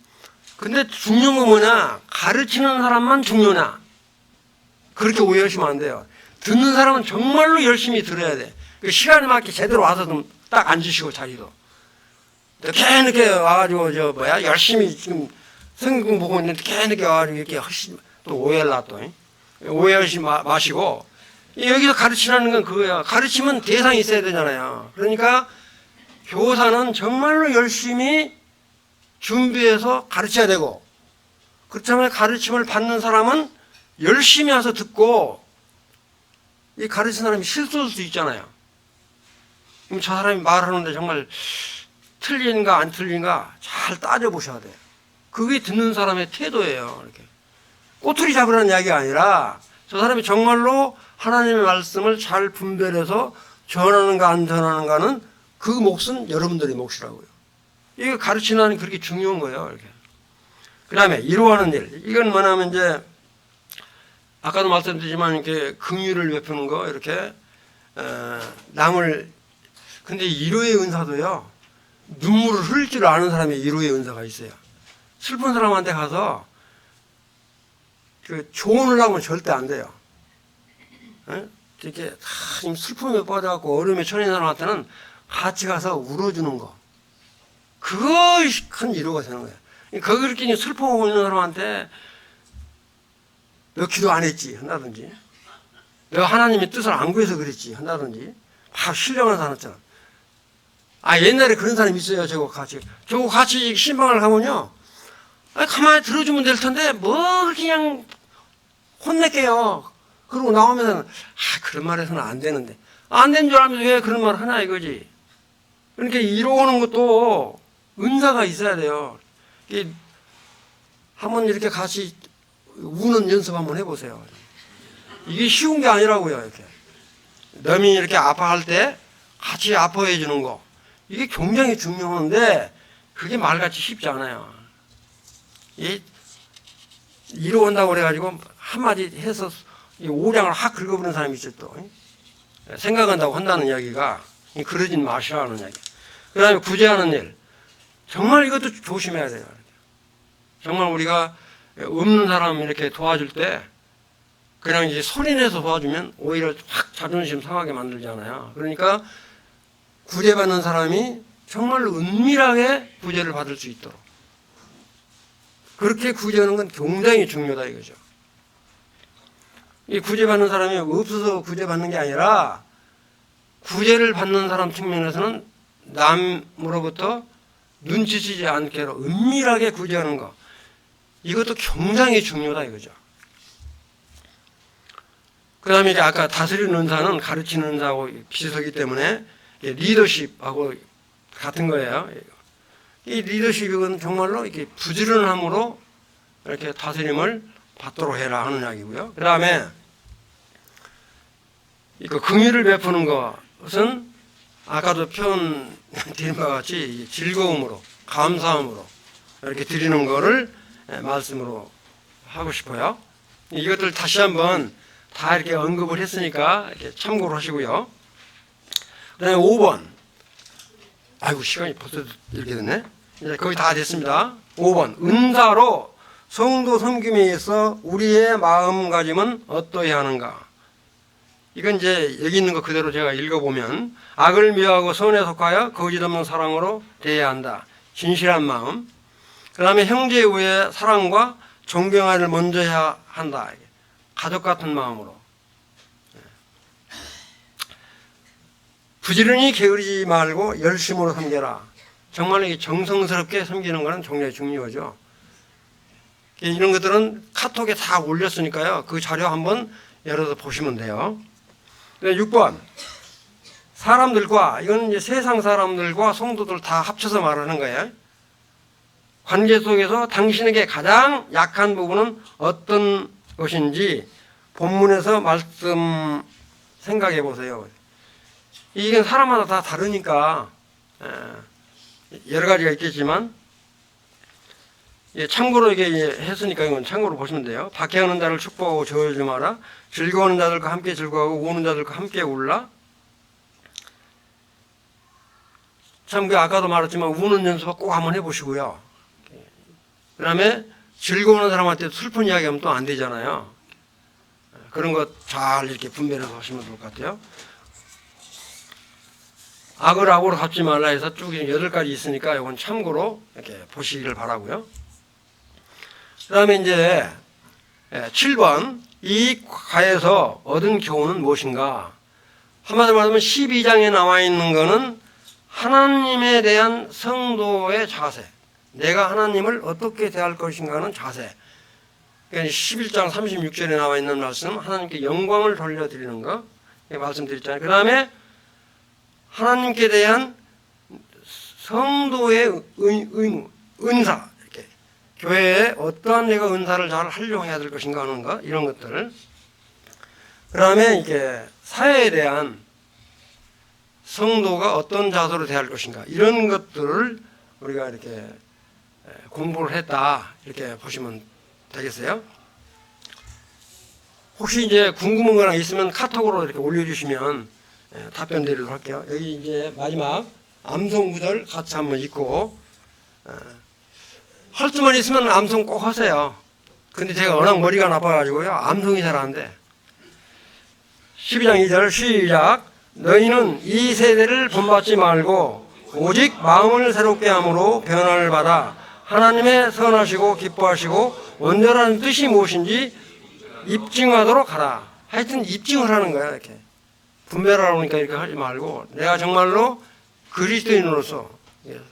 근데 중요한 건 뭐냐? 가르치는 사람만 중요하냐? 그렇게 오해하시면 안 돼요. 듣는 사람은 정말로 열심히 들어야 돼. 그 시간에 맞게 제대로 와서 좀 딱 앉으시고 자기도. 늦게 와가지고 열심히 지금 성경 보고 있는데 늦게 와가지고 이렇게 또 오해할라 또. 오해하지 마시고. 여기서 가르치라는 건 그거야. 가르치면 대상이 있어야 되잖아요. 그러니까 교사는 정말로 열심히 준비해서 가르쳐야 되고, 그렇다면 가르침을 받는 사람은 열심히 와서 듣고, 이 가르치는 사람이 실수할 수 있잖아요. 그럼 저 사람이 말하는데 정말 틀린가 안 틀린가 잘 따져보셔야 돼요. 그게 듣는 사람의 태도예요. 이렇게 꼬투리 잡으라는 이야기가 아니라 저 사람이 정말로 하나님의 말씀을 잘 분별해서 전하는가 안 전하는가는 그 몫은 여러분들의 몫이라고요. 이거 가르치는 그렇게 중요한 거예요. 이렇게. 그 다음에 이루어하는 일. 이건 뭐냐면 이제 아까도 말씀드리지만 이렇게 긍휼을 베푸는 거 이렇게 남을. 근데 위로의 은사도요, 눈물을 흘릴 줄 아는 사람이 위로의 은사가 있어요. 슬픈 사람한테 가서 그 조언을 하면 절대 안 돼요. 이렇게 슬픔에 빠져갖고 어려움에 처해진 사람한테는 같이 가서 울어주는 거. 그거 큰 위로가 되는 거예요. 그렇게 슬퍼하고 있는 사람한테 너 기도 안 했지 한다든지, 너 하나님의 뜻을 안 구해서 그랬지 한다든지, 막 신령한 사람처럼. 옛날에 그런 사람이 있어요. 저거 같이 신방을 가면요, 가만히 들어주면 될 텐데 뭐 그냥 혼낼게요. 그러고 나오면 그런 말 해서는 안 되는데, 안 된 줄 알면서 왜 그런 말 하나 이거지. 그러니까 이러는 것도 은사가 있어야 돼요. 한번 이렇게 같이 우는 연습 한번 해보세요. 이게 쉬운 게 아니라고요. 이렇게 남이 이렇게 아파할 때 같이 아파해 주는 거, 이게 굉장히 중요한데 그게 말같이 쉽지 않아요. 이러온다고 그래가지고 한마디 해서 오량을 확 긁어버리는 사람이 있어요. 또 생각한다고 한다는 이야기가 그러진 마시라는 이야기. 그 다음에 구제하는 일. 정말 이것도 조심해야 돼요. 정말 우리가 없는 사람 이렇게 도와줄 때 그냥 이제 소리내서 도와주면 오히려 확 자존심 상하게 만들잖아요. 그러니까 구제받는 사람이 정말로 은밀하게 구제를 받을 수 있도록 그렇게 구제하는 건 굉장히 중요하다 이거죠. 이 구제받는 사람이 없어서 구제받는 게 아니라 구제를 받는 사람 측면에서는 남으로부터 눈치채지 않게로 은밀하게 구제하는 것, 이것도 굉장히 중요하다 이거죠. 그 다음에 이제 아까 다스리는 은사는 가르치는 은사하고 비슷하기 때문에 리더십하고 같은 거예요. 이 리더십은 정말로 이렇게 부지런함으로 이렇게 다스림을 받도록 해라 하는 이야기고요. 그 다음에 이거 긍휼을 베푸는 것은 아까도 표현 드린 바와 같이 즐거움으로, 감사함으로 이렇게 드리는 거를 말씀으로 하고 싶어요. 이것들 다시 한번 다 이렇게 언급을 했으니까 이렇게 참고를 하시고요. 그 다음에 5번. 아이고, 시간이 벌써 이렇게 됐네. 이제 거의 다 됐습니다. 5번. 은사로 성도 섬김에 있어 우리의 마음가짐은 어떠해야 하는가? 이건 이제 여기 있는 거 그대로 제가 읽어보면 악을 미워하고 선에 속하여 거짓 없는 사랑으로 대해야 한다. 진실한 마음. 그 다음에 형제 외에 사랑과 존경을 먼저 해야 한다. 가족 같은 마음으로. 부지런히 게으르지 말고 열심으로 섬겨라. 정말 정성스럽게 섬기는 것은 굉장히 중요하죠. 이런 것들은 카톡에 다 올렸으니까요. 그 자료 한번 열어서 보시면 돼요. 6번. 사람들과, 이건 이제 세상 사람들과 성도들 다 합쳐서 말하는 거예요. 관계 속에서 당신에게 가장 약한 부분은 어떤 것인지 본문에서 말씀 생각해 보세요. 이게 사람마다 다 다르니까 여러 가지가 있겠지만 참고로 이게 했으니까 이건 참고로 보시면 돼요. 박해하는 자를 축복하고 저어주지 마라. 즐거워하는 자들과 함께 즐거워하고 우는 자들과 함께 울라. 참 그 아까도 말했지만 우는 연습 꼭 한번 해보시고요. 그 다음에 즐거워하는 사람한테 슬픈 이야기하면 또 안 되잖아요. 그런 것 잘 이렇게 분별해서 하시면 될 것 같아요. 악을 악으로 갚지 말라 해서 쭉 8가지 있으니까 이건 참고로 이렇게 보시기를 바라고요. 그 다음에 이제 7번. 이 과에서 얻은 교훈은 무엇인가? 한마디로 말하면 12장에 나와 있는 것은 하나님에 대한 성도의 자세. 내가 하나님을 어떻게 대할 것인가는 자세. 그러니까 11장 36절에 나와 있는 말씀, 하나님께 영광을 돌려드리는 거 말씀드렸잖아요. 그 다음에 하나님께 대한 성도의 의무, 은사, 이렇게 교회에 어떠한 내가 은사를 잘 활용해야 될 것인가 하는 거, 이런 것들. 그 다음에 이게 사회에 대한 성도가 어떤 자세로 대할 것인가, 이런 것들을 우리가 이렇게 공부를 했다, 이렇게 보시면 되겠어요. 혹시 이제 궁금한 거나 있으면 카톡으로 이렇게 올려주시면 답변 드리도록 할게요. 여기 이제 마지막 암송 구절 같이 한번 읽고, 할 수만 있으면 암송 꼭 하세요. 근데 제가 워낙 머리가 나빠가지고요, 암송이 잘 안 돼. 12장 2절 시작. 너희는 이 세대를 본받지 말고 오직 마음을 새롭게 함으로 변화를 받아 하나님의 선하시고 기뻐하시고 온전한 뜻이 무엇인지 입증하도록 하라. 하여튼 입증을 하는 거야. 이렇게 분별하라 그러니까 이렇게 하지 말고 내가 정말로 그리스도인으로서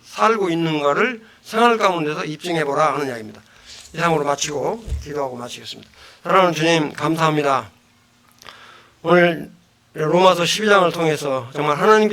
살고 있는 것을 생활 가운데서 입증해보라 하는 이야기입니다. 이상으로 마치고 기도하고 마치겠습니다. 사랑하는 주님, 감사합니다. 오늘 로마서 12장을 통해서 정말 하나님